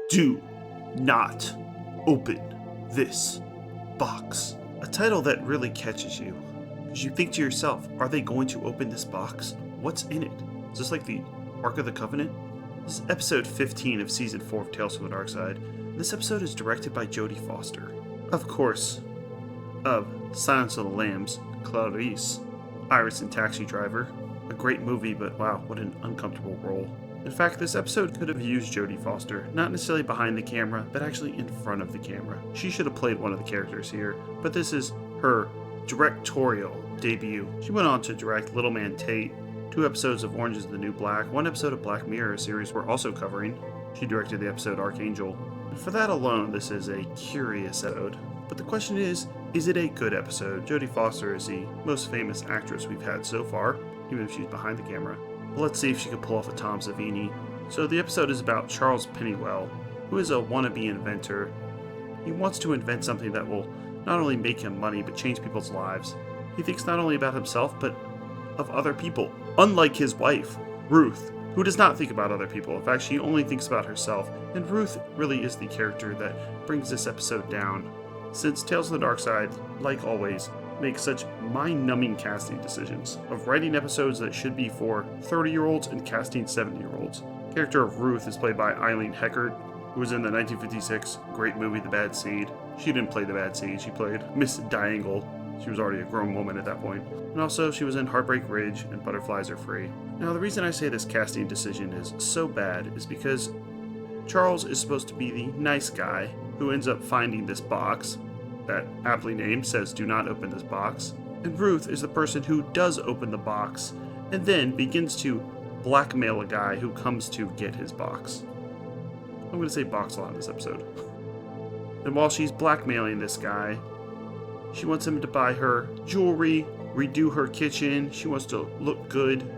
Do not open this box. A title that really catches you, because you think to yourself, are they going to open this box? What's in it? Is this like the Ark of the Covenant? This is episode 15 of season 4 of Tales from the Darkside. This episode is directed by Jodie Foster. Of course, of Silence of the Lambs, Clarice, Iris and Taxi Driver. A great movie, but wow, what an uncomfortable role. In fact, this episode could have used Jodie Foster, not necessarily behind the camera, but actually in front of the camera. She should have played one of the characters here, but this is her directorial debut. She went on to direct Little Man Tate, 2 episodes of Orange is the New Black, 1 episode of Black Mirror, a series we're also covering. She directed the episode Archangel. And for that alone, this is a curious episode. But the question is it a good episode? Jodie Foster is the most famous actress we've had so far, even if she's behind the camera. But let's see if she can pull off a Tom Savini. So the episode is about Charles Pennywell, who is a wannabe inventor. He wants to invent something that will not only make him money, but change people's lives. He thinks not only about himself, but of other people. Unlike his wife, Ruth, who does not think about other people. In fact, she only thinks about herself. And Ruth really is the character that brings this episode down. Since Tales of the Darkside, like always, makes such mind-numbing casting decisions of writing episodes that should be for 30-year-olds and casting 70-year-olds. The character of Ruth is played by Eileen Heckart, who was in the 1956 great movie The Bad Seed. She didn't play the Bad Seed, she played Miss Diangle. She was already a grown woman at that point. And also, she was in Heartbreak Ridge and Butterflies Are Free. Now, the reason I say this casting decision is so bad is because Charles is supposed to be the nice guy who ends up finding this box that, aptly named, says do not open this box. And Ruth is the person who does open the box and then begins to blackmail a guy who comes to get his box. I'm going to say box a lot in this episode. And while she's blackmailing this guy, she wants him to buy her jewelry, redo her kitchen. She wants to look good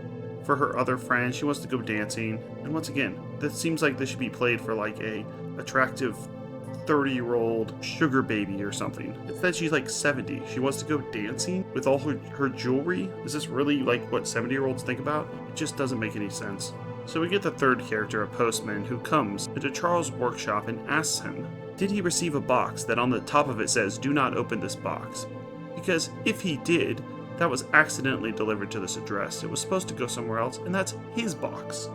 for her other friends. She wants to go dancing. And once again, this seems like this should be played for like a attractive 30-year-old sugar baby or something. Instead, she's like 70. She wants to go dancing with all her jewelry. Is this really like what 70-year-olds think about? It just doesn't make any sense. So we get the third character, a postman, who comes into Charles' workshop and asks him, did he receive a box that on the top of it says, do not open this box? Because if he did, that was accidentally delivered to this address. It was supposed to go somewhere else, and that's his box.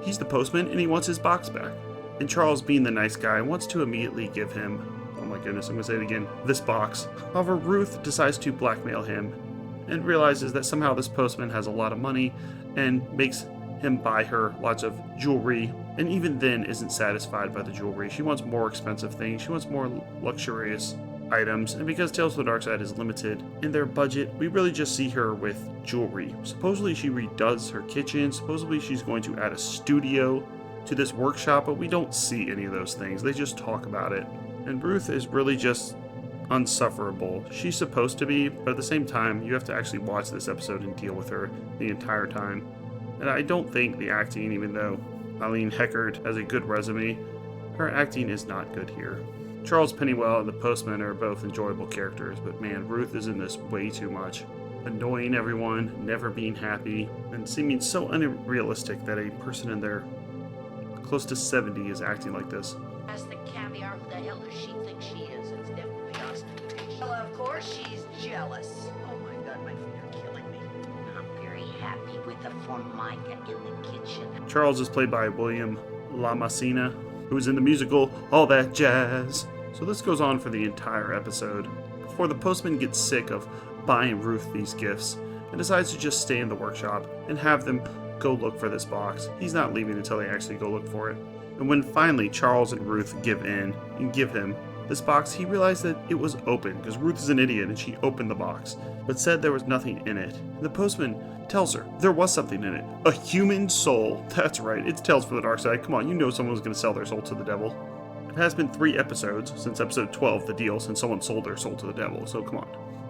He's the postman, and he wants his box back. And Charles, being the nice guy, wants to immediately give him, oh my goodness, I'm going to say it again, this box. However, Ruth decides to blackmail him and realizes that somehow this postman has a lot of money and makes him buy her lots of jewelry, and even then isn't satisfied by the jewelry. She wants more expensive things. She wants more luxurious items, and because Tales of the Darkside is limited in their budget, we really just see her with jewelry. Supposedly she redoes her kitchen. Supposedly she's going to add a studio to this workshop, but we don't see any of those things. They just talk about it. And Ruth is really just unsufferable. She's supposed to be, but at the same time, you have to actually watch this episode and deal with her the entire time. And I don't think the acting, even though Eileen Heckart has a good resume, her acting is not good here. Charles Pennywell and the postman are both enjoyable characters, but man, Ruth is in this way too much. Annoying everyone, never being happy, and seeming so unrealistic that a person in their close to 70 is acting like this. As the caviar, who the hell does she think she is? It's definitely ostentatious. Well, of course she's jealous. Oh my god, my feet are killing me. I'm very happy with the formica in the kitchen. Charles is played by William Lamasina, who is in the musical All That Jazz. So this goes on for the entire episode, before the postman gets sick of buying Ruth these gifts and decides to just stay in the workshop and have them go look for this box. He's not leaving until they actually go look for it. And when finally Charles and Ruth give in and give him this box, he realized that it was open, because Ruth is an idiot and she opened the box, but said there was nothing in it. And the postman tells her there was something in it. A human soul. That's right, it's Tales from the Darkside. Come on, you know someone was going to sell their soul to the devil. It has been 3 episodes since episode 12, the deal, since someone sold their soul to the devil, so come on.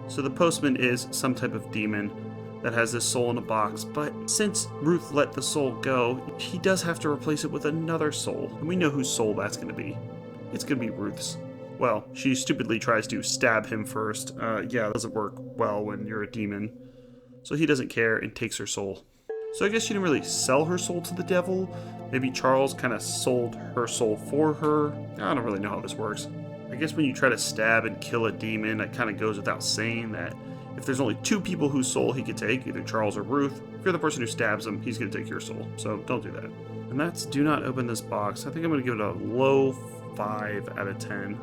So the postman is some type of demon that has this soul in a box, but since Ruth let the soul go, he does have to replace it with another soul, and we know whose soul that's going to be. It's going to be Ruth's. Well, she stupidly tries to stab him first. Yeah, it doesn't work well when you're a demon. So he doesn't care and takes her soul. So I guess she didn't really sell her soul to the devil. Maybe Charles kind of sold her soul for her. I don't really know how this works. I guess when you try to stab and kill a demon, it kind of goes without saying that if there's only two people whose soul he could take, either Charles or Ruth, if you're the person who stabs him, he's going to take your soul. So don't do that. And that's Do Not Open This Box. I think I'm going to give it a low 5 out of 10.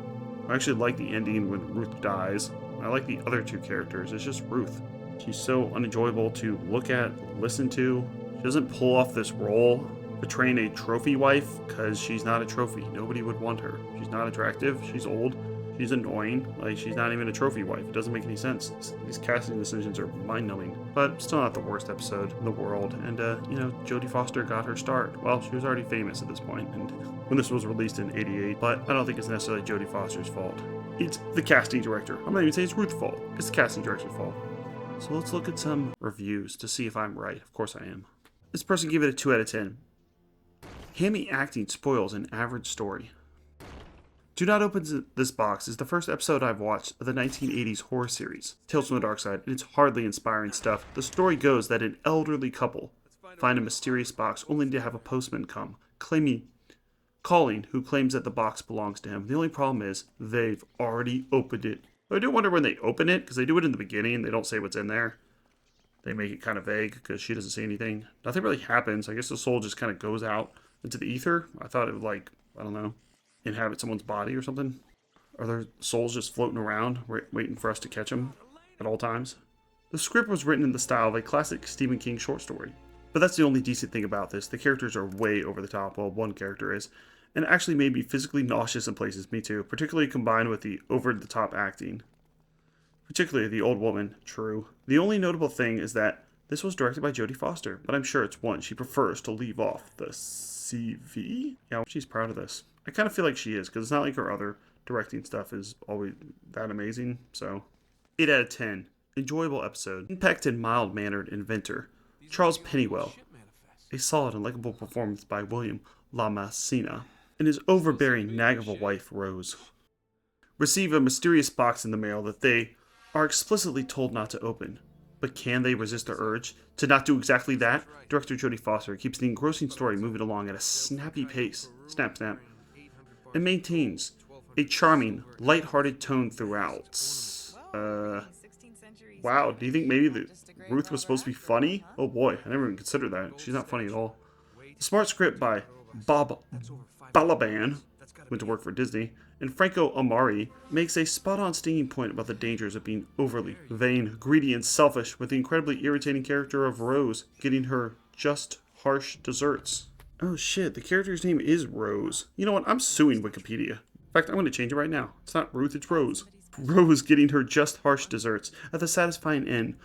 I actually like the ending when Ruth dies. I like the other two characters. It's just Ruth. She's so unenjoyable to look at, listen to. She doesn't pull off this role, portraying a trophy wife, because she's not a trophy. Nobody would want her. She's not attractive. She's old. She's annoying. Like, she's not even a trophy wife. It doesn't make any sense. These casting decisions are mind-numbing. But still not the worst episode in the world. And, Jodie Foster got her start. Well, she was already famous at this point, and when this was released in '88. But I don't think it's necessarily Jodie Foster's fault. It's the casting director. I'm not even saying it's Ruth's fault. It's the casting director's fault. So let's look at some reviews to see if I'm right. Of course I am. This person gave it a 2 out of 10. Hammy acting spoils an average story. Do Not Open This Box is the first episode I've watched of the 1980s horror series, Tales from the Darkside, and it's hardly inspiring stuff. The story goes that an elderly couple find a mysterious box only to have a postman come, calling, who claims that the box belongs to him. The only problem is they've already opened it. I do wonder when they open it, because they do it in the beginning. They don't say what's in there. They make it kind of vague, because she doesn't say anything. Nothing really happens. I guess the soul just kind of goes out into the ether. I thought it would, inhabit someone's body or something. Are their souls just floating around, waiting for us to catch them at all times? The script was written in the style of a classic Stephen King short story. But that's the only decent thing about this. The characters are way over the top. Well, one character is. And it actually made me physically nauseous in places, me too, particularly combined with the over-the-top acting. Particularly the old woman, true. The only notable thing is that this was directed by Jodie Foster, but I'm sure it's one she prefers to leave off the CV. Yeah, she's proud of this. I kind of feel like she is, because it's not like her other directing stuff is always that amazing, so. 8 out of 10. Enjoyable episode. Impacted, mild-mannered inventor, Charles Pennywell. A solid and likable performance by William Lamasina. And his overbearing, nag of a wife, Rose. Receive a mysterious box in the mail that they are explicitly told not to open. But can they resist the urge to not do exactly that? Director Jodie Foster keeps the engrossing story moving along at a snappy pace. Snap, snap. And maintains a charming, light-hearted tone throughout. Wow, do you think maybe Ruth was supposed to be funny? Oh boy, I never even considered that. She's not funny at all. Smart script by Bob Balaban, went to work for Disney, and Franco Amari makes a spot-on stinging point about the dangers of being overly vain, greedy, and selfish, with the incredibly irritating character of Rose getting her just harsh desserts. Oh shit, the character's name is Rose. You know what, I'm suing Wikipedia. In fact, I'm going to change it right now. It's not Ruth, it's Rose. Rose getting her just harsh desserts at the satisfying end.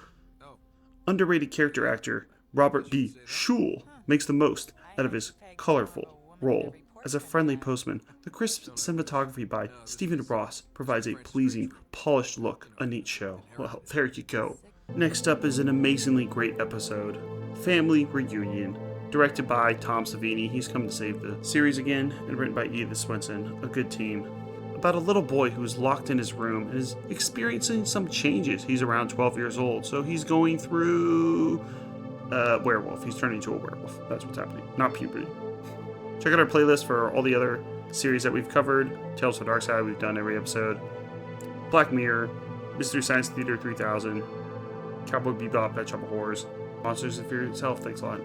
Underrated character actor Robert B. Schul makes the most out of his colorful role as a friendly postman. The crisp cinematography by Stephen Ross provides a pleasing, polished look, a neat show. Well, there you go. Next up is an amazingly great episode, Family Reunion, directed by Tom Savini. He's come to save the series again, and written by Edith Swenson, a good team. About a little boy who's locked in his room and is experiencing some changes. He's around 12 years old, so he's going through werewolf. He's turning into a werewolf. That's what's happening, not puberty. Check out our playlist for all the other series that we've covered. Tales from the Darkside, we've done every episode. Black Mirror, Mystery Science Theater 3000, Cowboy Bebop, Pet Shop of Horrors, Monsters of Fear itself. Thanks a lot.